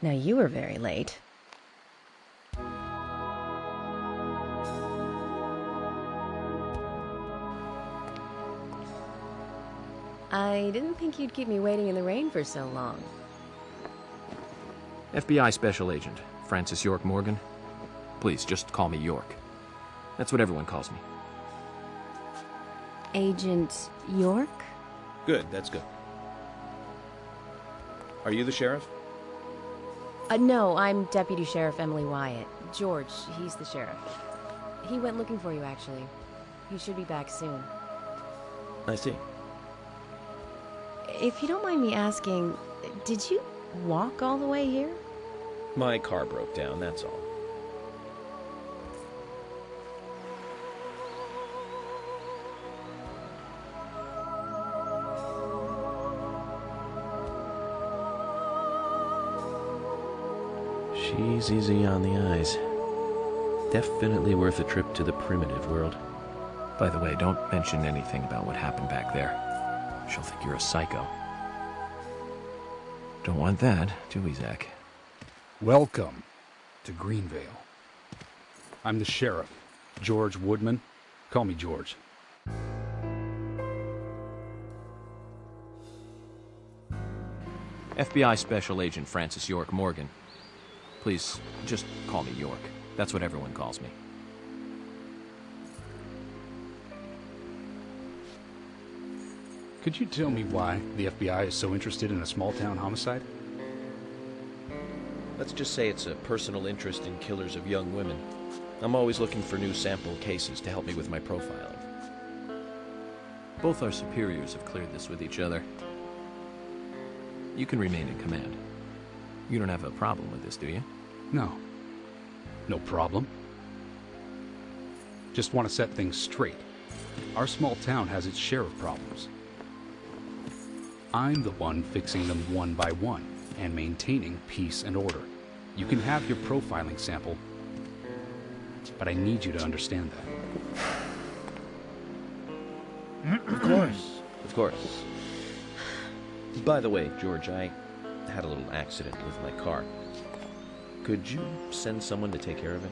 Now you were very late. I didn't think you'd keep me waiting in the rain for so long. FBI Special Agent, Francis York Morgan. Please, just call me York. That's what everyone calls me. Agent York? Good, that's good. Are you the sheriff? No, I'm Deputy Sheriff Emily Wyatt. George, he's the sheriff. He went looking for you, actually. He should be back soon. I see. If you don't mind me asking, did you walk all the way here? My car broke down, that's all. She's easy on the eyes. Definitely worth a trip to the primitive world. By the way, don't mention anything about what happened back there. She'll think you're a psycho. Don't want that, do we, Zach? Welcome to Greenvale. I'm the sheriff, George Woodman. Call me George. FBI Special Agent Francis York Morgan. Please, just call me York. That's what everyone calls me. Could you tell me why the FBI is so interested in a small-town homicide? Let's just say it's a personal interest in killers of young women. I'm always looking for new sample cases to help me with my profiling. Both our superiors have cleared this with each other. You can remain in command. You don't have a problem with this, do you? No. No problem. Just want to set things straight. Our small town has its share of problems. I'm the one fixing them one by one and maintaining peace and order. You can have your profiling sample, but I need you to understand that. Of course. Of course. By the way, George, I had a little accident with my car. Could you send someone to take care of it?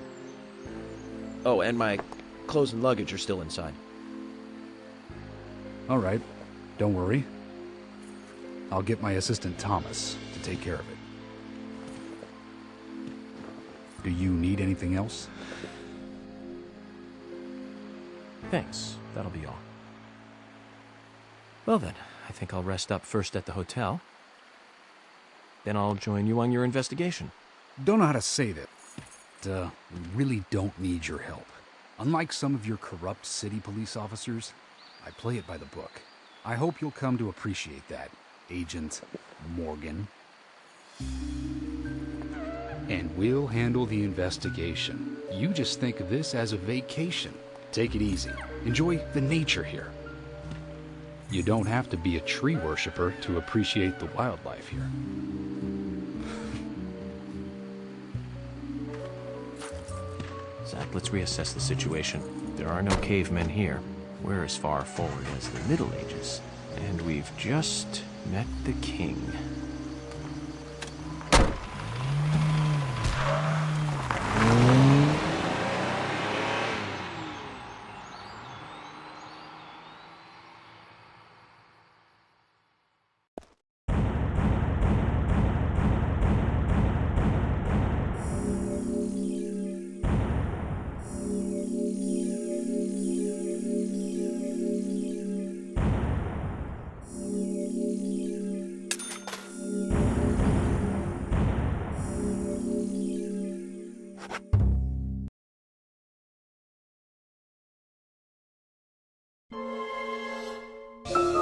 Oh, and my clothes and luggage are still inside. All right. Don't worry. I'll get my assistant Thomas to take care of it. Do you need anything else? Thanks. That'll be all. Well then, I think I'll rest up first at the hotel. Then I'll join you on your investigation. Don't know how to say that. We really don't need your help. Unlike some of your corrupt city police officers, I play it by the book. I hope you'll come to appreciate that, Agent Morgan. And we'll handle the investigation. You just think of this as a vacation. Take it easy. Enjoy the nature here. You don't have to be a tree worshiper to appreciate the wildlife here. Zach, let's reassess the situation. There are no cavemen here. We're as far forward as the Middle Ages. And we've just met the king.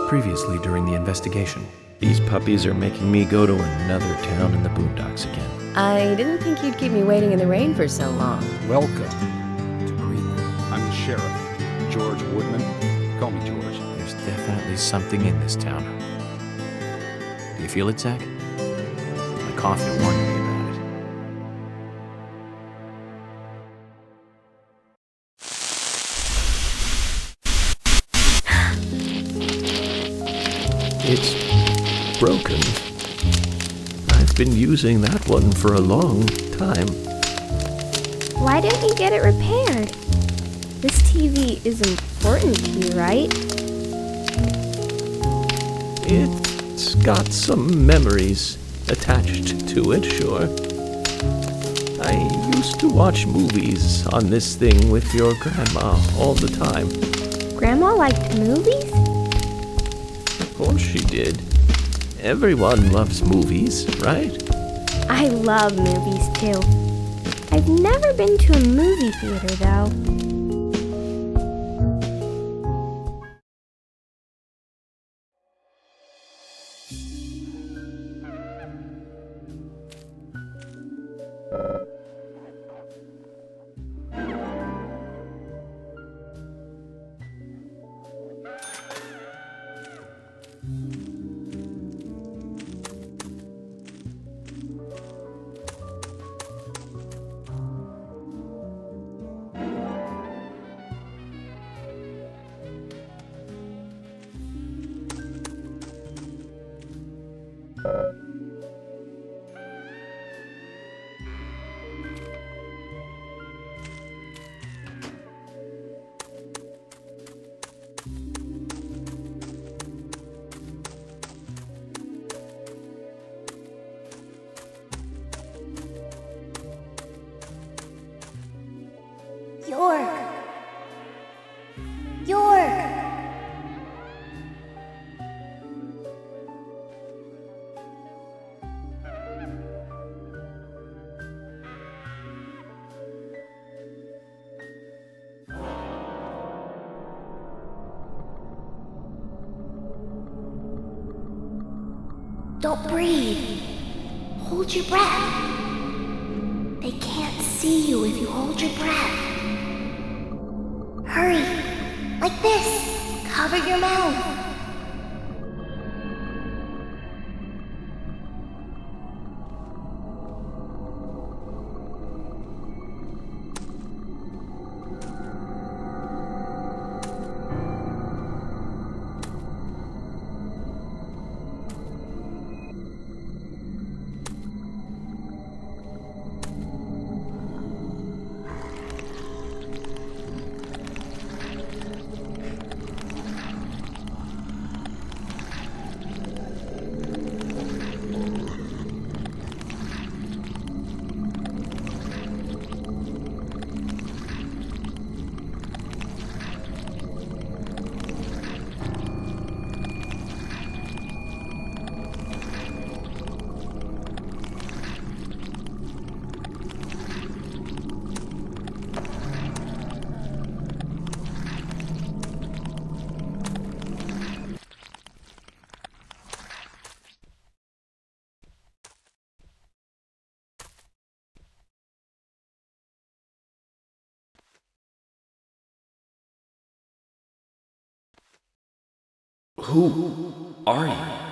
Previously during the investigation. These puppies are making me go to another town in the boondocks again. I didn't think you'd keep me waiting in the rain for so long. Welcome to Greenvale. I'm the sheriff, George Woodman. Call me George. There's definitely something in this town. Do you feel it, Zach? My coffee warned me about it. It's broken. I've been using that one for a long time. Why don't you get it repaired? This TV is important to you, right? It's got some memories attached to it, sure. I used to watch movies on this thing with your grandma all the time. Grandma liked movies? Of course she did. Everyone loves movies, right? I love movies too. I've never been to a movie theater though. York! York! Don't breathe. Hold your breath. They can't see you if you hold your breath. Hurry! Like this! Cover your mouth! Who are you?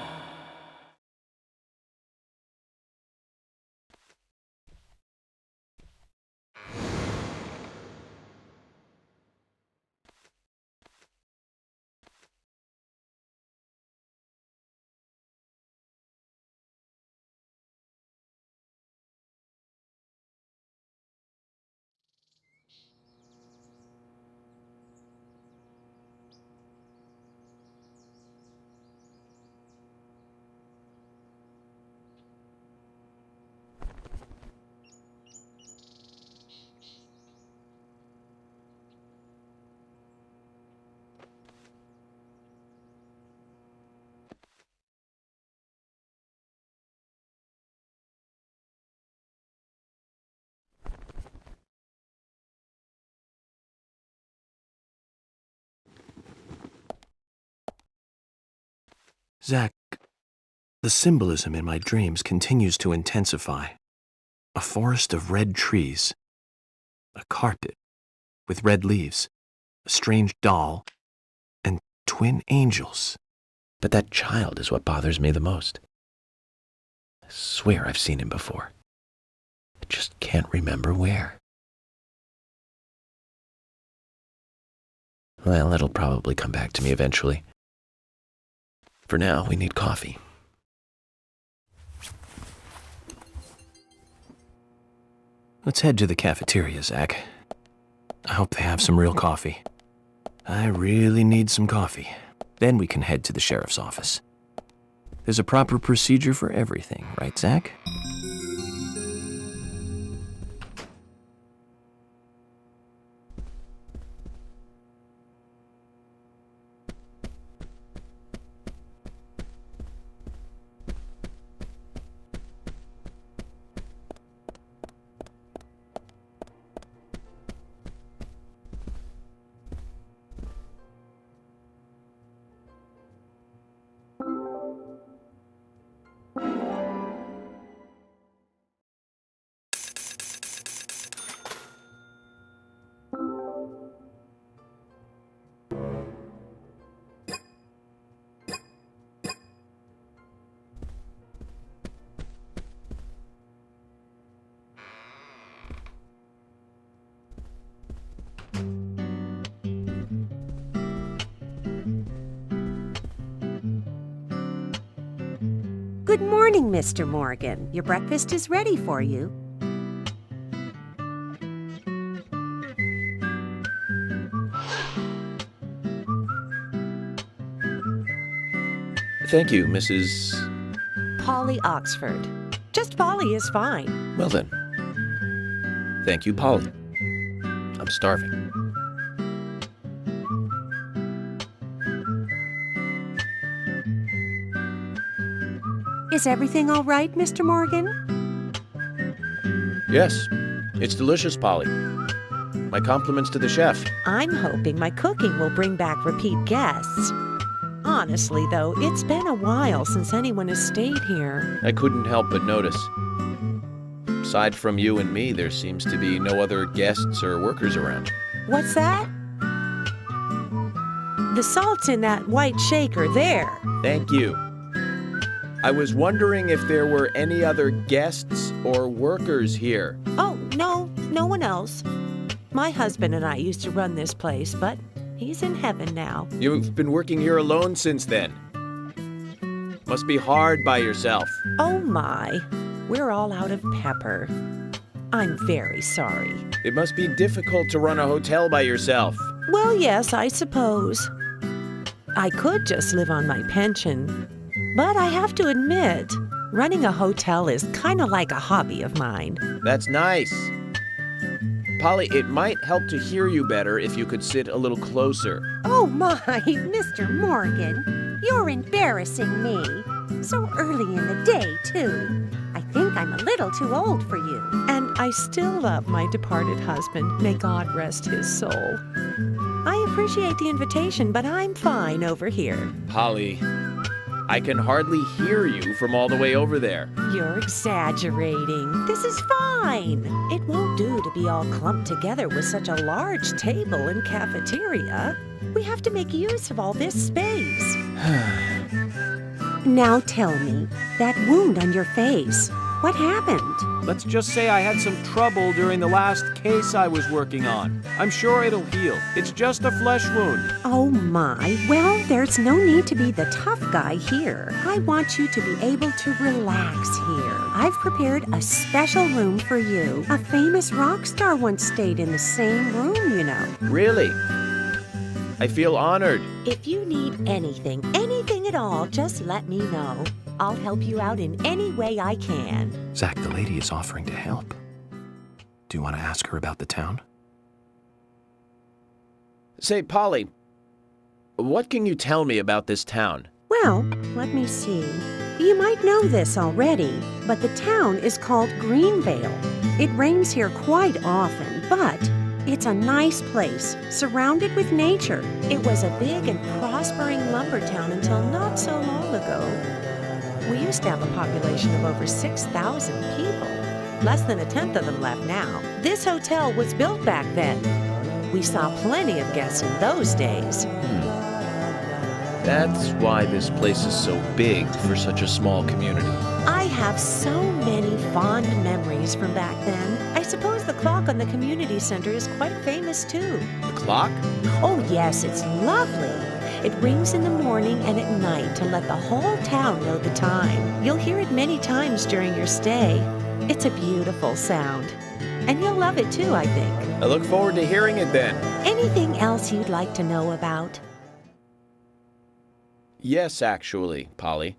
Zack, the symbolism in my dreams continues to intensify. A forest of red trees, a carpet with red leaves, a strange doll, and twin angels. But that child is what bothers me the most. I swear I've seen him before. I just can't remember where. Well, it'll probably come back to me eventually. For now, we need coffee. Let's head to the cafeteria, Zach. I hope they have some real coffee. I really need some coffee. Then we can head to the sheriff's office. There's a proper procedure for everything, right, Zach? Good morning, Mr. Morgan. Your breakfast is ready for you. Thank you, Mrs. Polly Oxford. Just Polly is fine. Well then. Thank you, Polly. I'm starving. Is everything all right, Mr. Morgan? Yes, it's delicious, Polly. My compliments to the chef. I'm hoping my cooking will bring back repeat guests. Honestly, though, it's been a while since anyone has stayed here. I couldn't help but notice. Aside from you and me, there seems to be no other guests or workers around. What's that? The salt's in that white shaker there. Thank you. I was wondering if there were any other guests or workers here. Oh, no one else. My husband and I used to run this place, but he's in heaven now. You've been working here alone since then. Must be hard by yourself. Oh my, we're all out of pepper. I'm very sorry. It must be difficult to run a hotel by yourself. Well, yes, I suppose. I could just live on my pension. But I have to admit, running a hotel is kind of like a hobby of mine. That's nice. Polly, it might help to hear you better if you could sit a little closer. Oh my, Mr. Morgan, you're embarrassing me. So early in the day, too. I think I'm a little too old for you. And I still love my departed husband. May God rest his soul. I appreciate the invitation, but I'm fine over here. Polly, I can hardly hear you from all the way over there. You're exaggerating. This is fine. It won't do to be all clumped together with such a large table and cafeteria. We have to make use of all this space. Now tell me, that wound on your face, what happened? Let's just say I had some trouble during the last case I was working on. I'm sure it'll heal. It's just a flesh wound. Oh my, well, there's no need to be the tough guy here. I want you to be able to relax here. I've prepared a special room for you. A famous rock star once stayed in the same room, you know. Really? I feel honored. If you need anything at all, just let me know. I'll help you out in any way I can. Zach, the lady is offering to help. Do you want to ask her about the town? Say, Polly, what can you tell me about this town? Well, let me see. You might know this already, but the town is called Greenvale. It rains here quite often, but it's a nice place, surrounded with nature. It was a big and prospering lumber town until not so long ago. We used to have a population of over 6,000 people. Less than a tenth of them left now. This hotel was built back then. We saw plenty of guests in those days. That's why this place is so big for such a small community. I have so many fond memories from back then. I suppose the clock on the community center is quite famous too. The clock? Oh yes, it's lovely. It rings in the morning and at night to let the whole town know the time. You'll hear it many times during your stay. It's a beautiful sound. and you'll love it too, I think. I look forward to hearing it then. Anything else you'd like to know about? Yes, actually, Polly.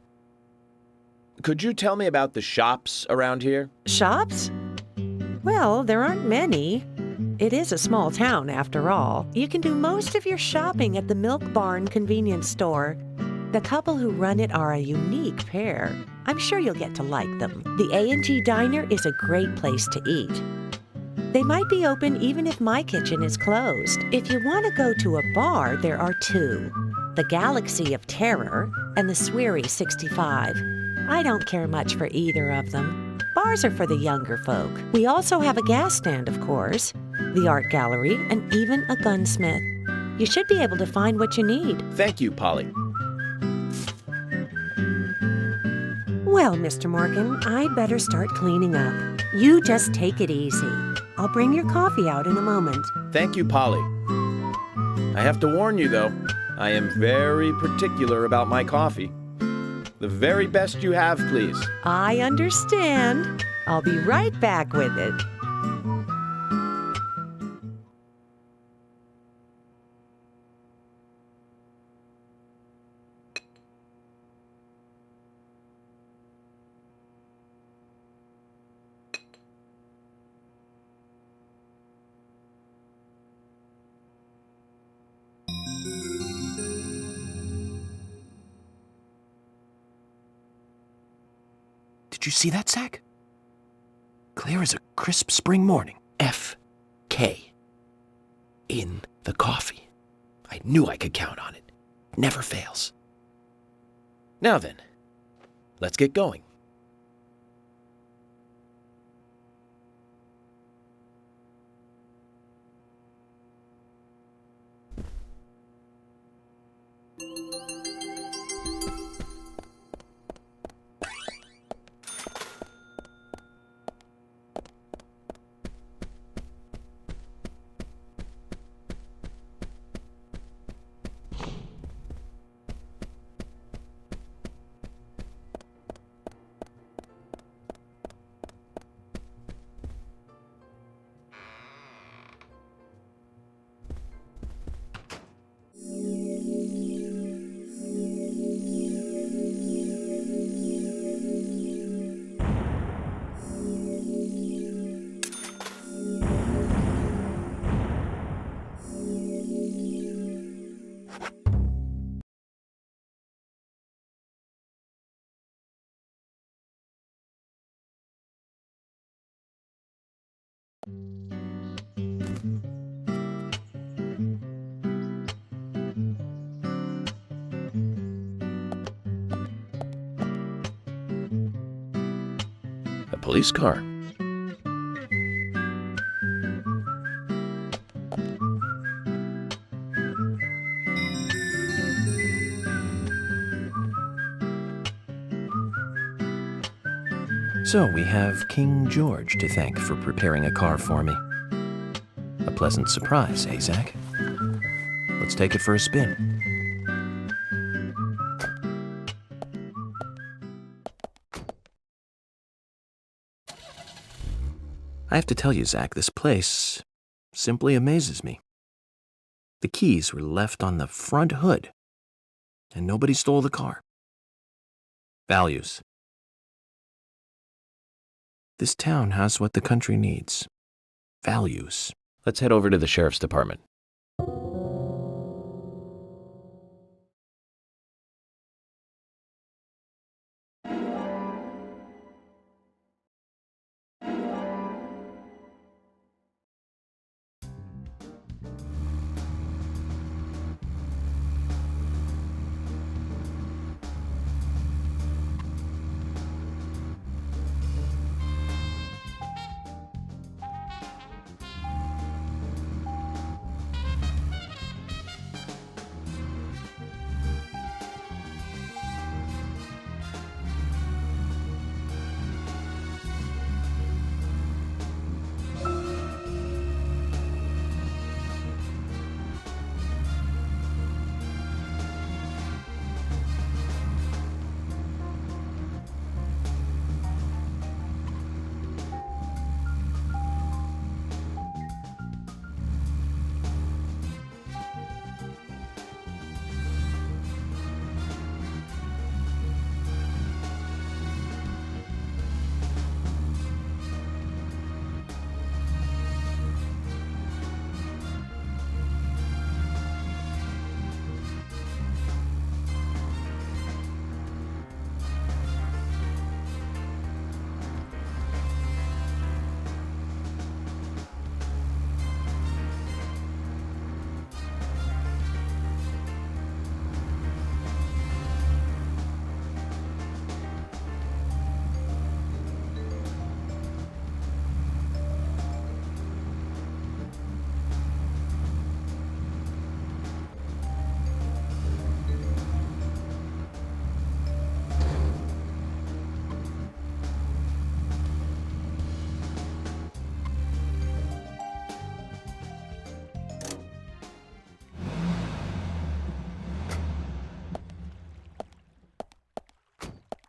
Could you tell me about the shops around here? Shops? Well, there aren't many. It is a small town, after all. You can do most of your shopping at the Milk Barn convenience store. The couple who run it are a unique pair. I'm sure you'll get to like them. The A&G Diner is a great place to eat. They might be open even if my kitchen is closed. If you want to go to a bar, there are two. The Galaxy of Terror and the Suehiro 65. I don't care much for either of them. Bars are for the younger folk. We also have a gas stand, of course, the art gallery, and even a gunsmith. You should be able to find what you need. Thank you, Polly. Well, Mr. Morgan, I'd better start cleaning up. You just take it easy. I'll bring your coffee out in a moment. Thank you, Polly. I have to warn you, though, I am very particular about my coffee. The very best you have, please. I understand. I'll be right back with it. Did you see that, Zach? Clear as a crisp spring morning. F.K. in the coffee. I knew I could count on it. Never fails. Now then, let's get going. A police car. So we have King George to thank for preparing a car for me. A pleasant surprise, eh, Zach? Let's take it for a spin. I have to tell you, Zach, this place simply amazes me. The keys were left on the front hood, and nobody stole the car. Values. This town has what the country needs. Values. Let's head over to the sheriff's department.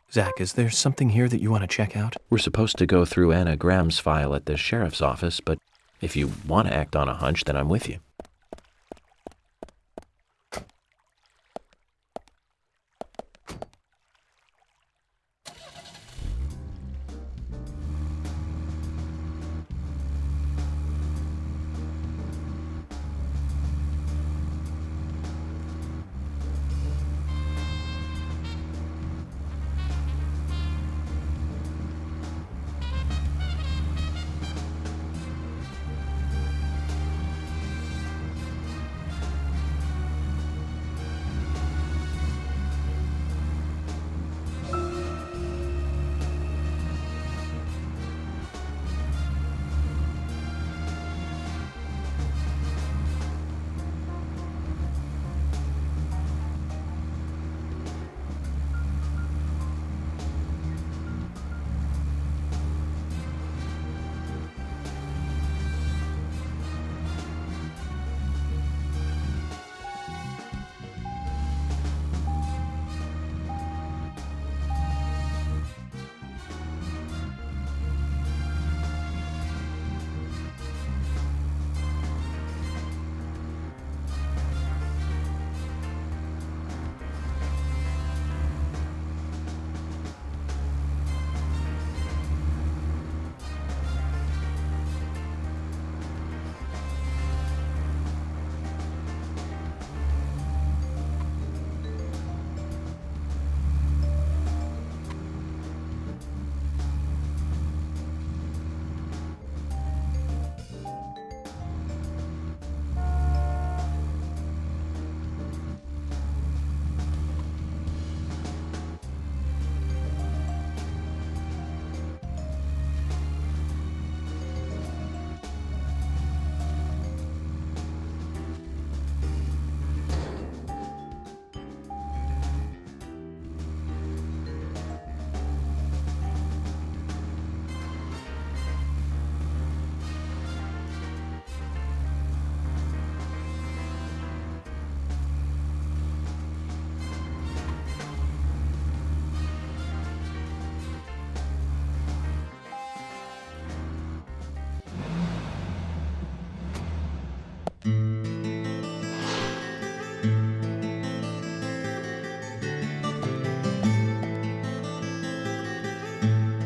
Zach, is there something here that you want to check out? We're supposed to go through Anna Graham's file at the sheriff's office, but if you want to act on a hunch, then I'm with you.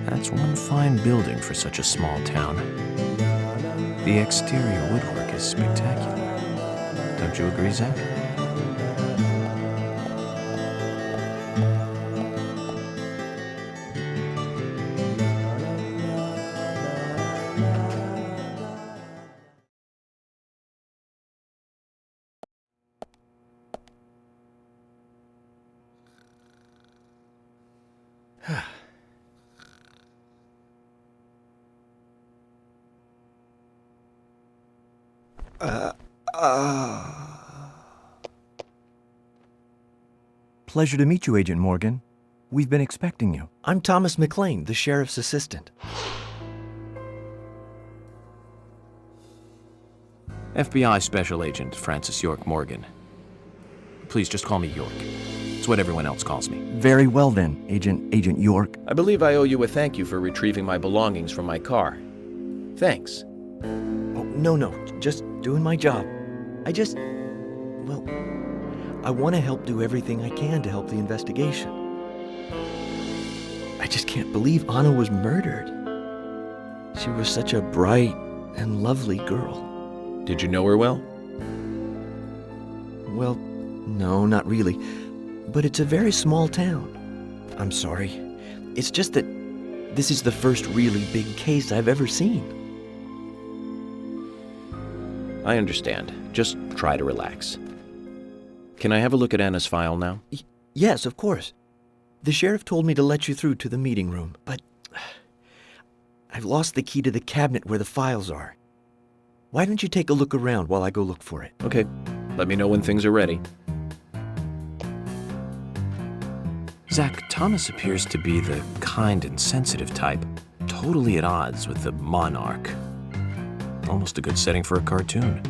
That's one fine building for such a small town. The exterior woodwork is spectacular. Don't you agree, Zach? Pleasure to meet you, Agent Morgan. We've been expecting you. I'm Thomas McLean, the sheriff's assistant. FBI Special Agent Francis York Morgan. Please just call me York. It's what everyone else calls me. Very well then, Agent York. I believe I owe you a thank you for retrieving my belongings from my car. Thanks. Oh, no, just doing my job. I want to help do everything I can to help the investigation. I just can't believe Anna was murdered. She was such a bright and lovely girl. Did you know her well? Well, no, not really. But it's a very small town. I'm sorry. It's just that this is the first really big case I've ever seen. I understand. Just try to relax. Can I have a look at Anna's file now? Yes, of course. The sheriff told me to let you through to the meeting room, but I've lost the key to the cabinet where the files are. Why don't you take a look around while I go look for it? Okay. Let me know when things are ready. Zach, Thomas appears to be the kind and sensitive type, totally at odds with the monarch. Almost a good setting for a cartoon.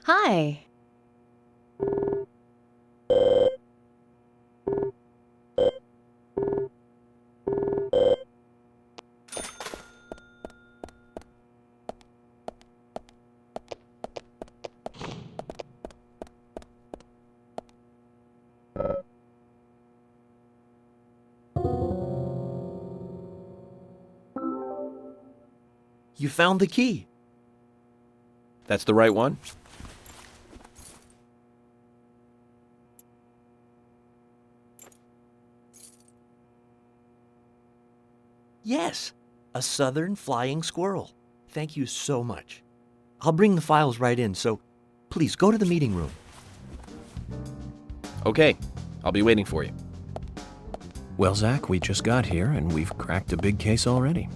Hi. You found the key. That's the right one? Yes, a southern flying squirrel. Thank you so much. I'll bring the files right in, so please go to the meeting room. Okay, I'll be waiting for you. Well, Zach, we just got here and we've cracked a big case already.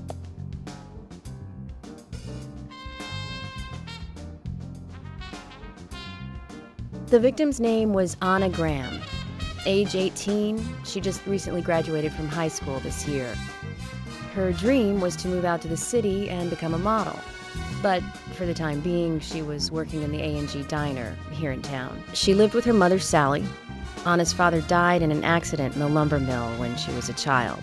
The victim's name was Anna Graham. Age 18, she just recently graduated from high school this year. Her dream was to move out to the city and become a model. But for the time being, she was working in the A&G diner here in town. She lived with her mother, Sally. Anna's father died in an accident in the lumber mill when she was a child.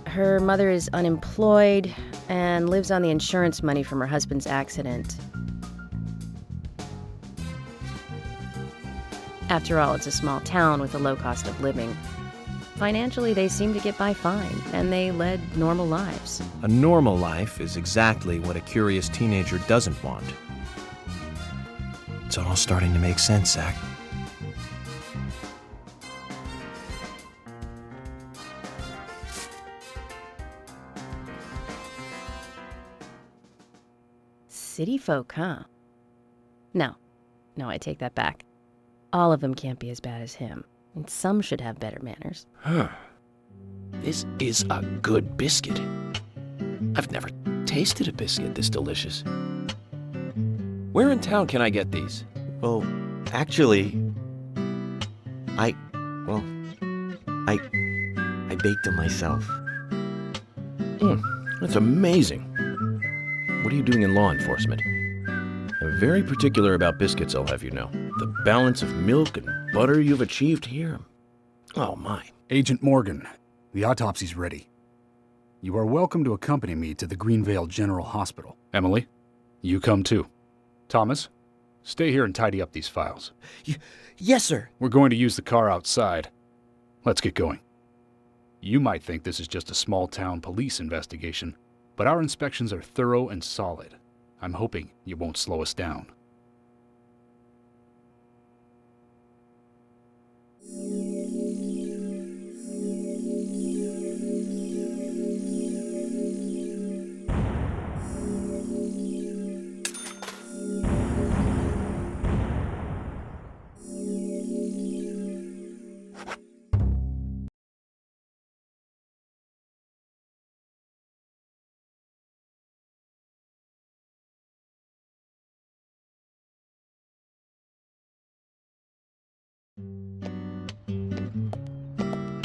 Her mother is unemployed and lives on the insurance money from her husband's accident. After all, it's a small town with a low cost of living. Financially, they seem to get by fine, and they led normal lives. A normal life is exactly what a curious teenager doesn't want. It's all starting to make sense, Zach. City folk, huh? No, I take that back. All of them can't be as bad as him, and some should have better manners. Huh. This is a good biscuit. I've never tasted a biscuit this delicious. Where in town can I get these? Well, actually, I baked them myself. That's amazing. What are you doing in law enforcement? I'm very particular about biscuits, I'll have you know. The balance of milk and butter you've achieved here. Oh, my. Agent Morgan, the autopsy's ready. You are welcome to accompany me to the Greenvale General Hospital. Emily, you come too. Thomas, stay here and tidy up these files. Yes, sir. We're going to use the car outside. Let's get going. You might think this is just a small-town police investigation, but our inspections are thorough and solid. I'm hoping you won't slow us down.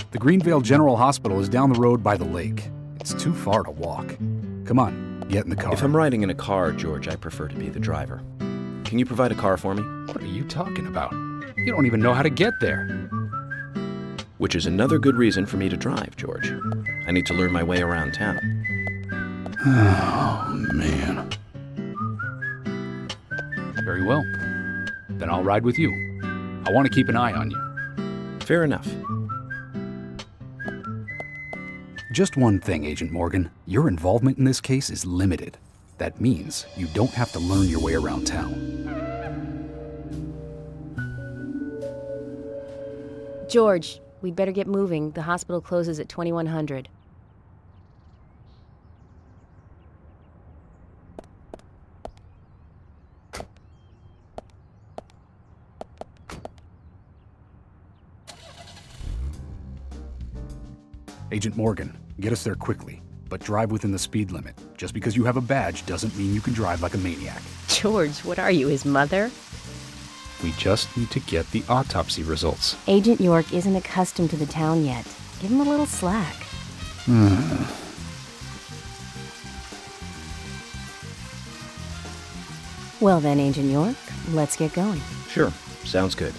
The Greenvale General Hospital is down the road by the lake. It's too far to walk. Come on, get in the car. If I'm riding in a car, George, I prefer to be the driver. Can you provide a car for me? What are you talking about? You don't even know how to get there. Which is another good reason for me to drive, George. I need to learn my way around town. Oh, man. Very well. Then I'll ride with you. I want to keep an eye on you. Fair enough. Just one thing, Agent Morgan. Your involvement in this case is limited. That means you don't have to learn your way around town. George, we'd better get moving. The hospital closes at 2100. Agent Morgan, get us there quickly, but drive within the speed limit. Just because you have a badge doesn't mean you can drive like a maniac. George, what are you, his mother? We just need to get the autopsy results. Agent York isn't accustomed to the town yet. Give him a little slack. Well then, Agent York, let's get going. Sure, sounds good.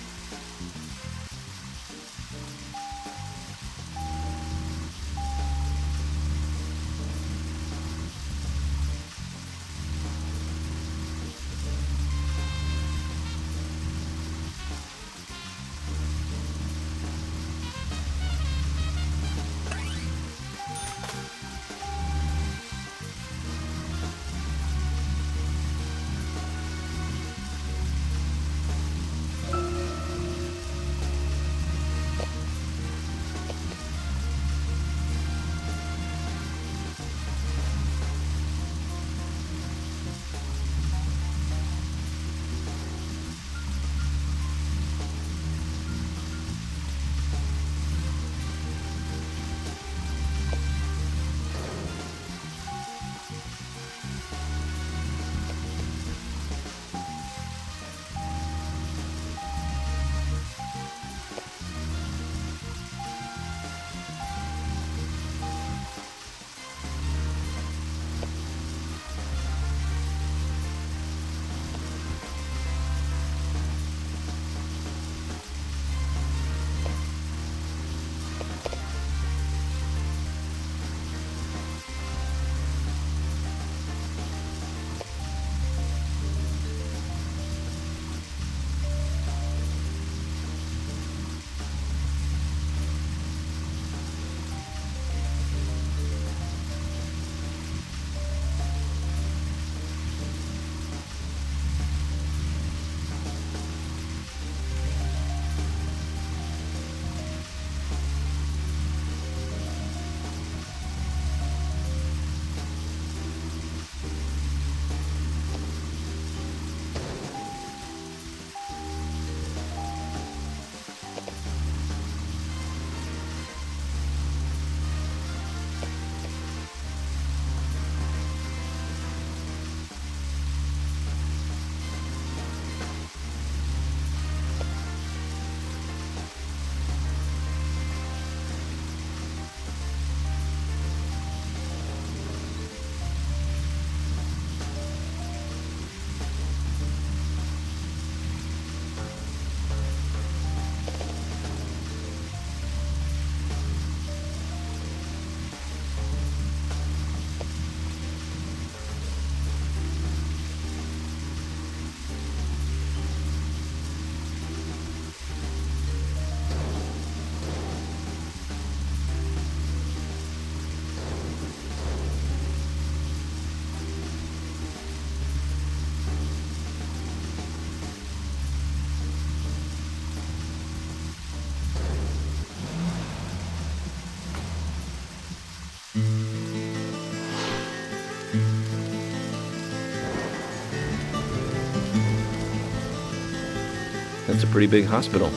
That's a pretty big hospital.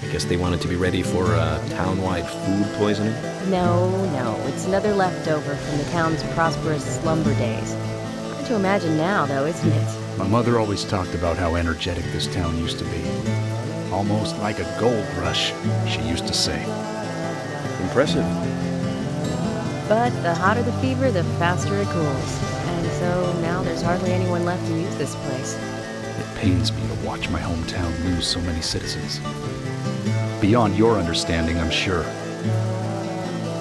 I guess they wanted to be ready for town-wide food poisoning? No, it's another leftover from the town's prosperous slumber days. Hard to imagine now, though, isn't it? My mother always talked about how energetic this town used to be. Almost like a gold rush, she used to say. Impressive. But the hotter the fever, the faster it cools. And so now there's hardly anyone left to use this place. It pains me to watch my hometown lose so many citizens. Beyond your understanding, I'm sure.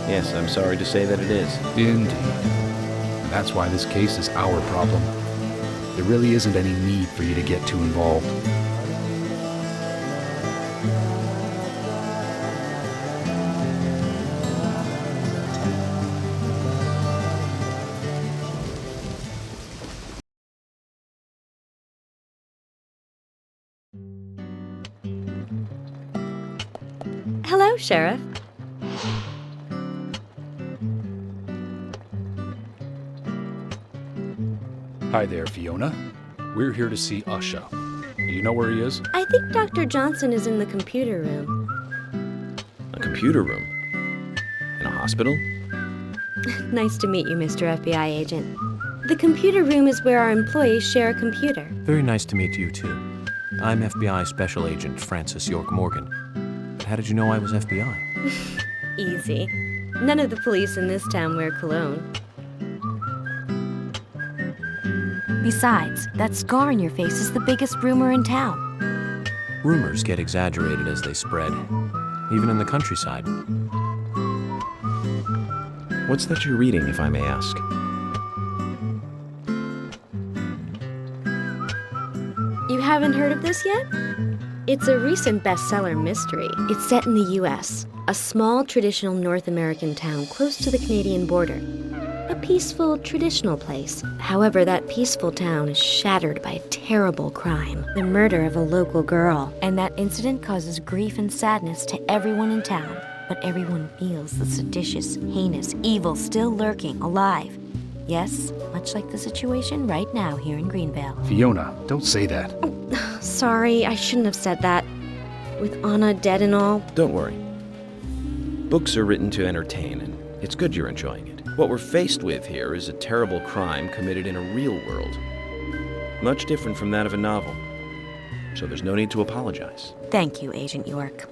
Yes, I'm sorry to say that it is. Indeed. And that's why this case is our problem. There really isn't any need for you to get too involved. Hello, Sheriff. Hi there, Fiona. We're here to see Usha. Do you know where he is? I think Dr. Johnson is in the computer room. A computer room? In a hospital? Nice to meet you, Mr. FBI agent. The computer room is where our employees share a computer. Very nice to meet you, too. I'm FBI Special Agent Francis York Morgan. How did you know I was FBI? Easy. None of the police in this town wear cologne. Besides, that scar on your face is the biggest rumor in town. Rumors get exaggerated as they spread, even in the countryside. What's that you're reading, if I may ask? You haven't heard of this yet? It's a recent bestseller mystery. It's set in the US, a small traditional North American town close to the Canadian border. A peaceful, traditional place. However, that peaceful town is shattered by a terrible crime. The murder of a local girl. And that incident causes grief and sadness to everyone in town. But everyone feels the seditious, heinous, evil still lurking, alive. Yes, much like the situation right now here in Greenvale. Fiona, don't say that. Sorry, I shouldn't have said that. With Anna dead and all. Don't worry. Books are written to entertain, and it's good you're enjoying it. What we're faced with here is a terrible crime committed in a real world. Much different from that of a novel. So there's no need to apologize. Thank you, Agent York.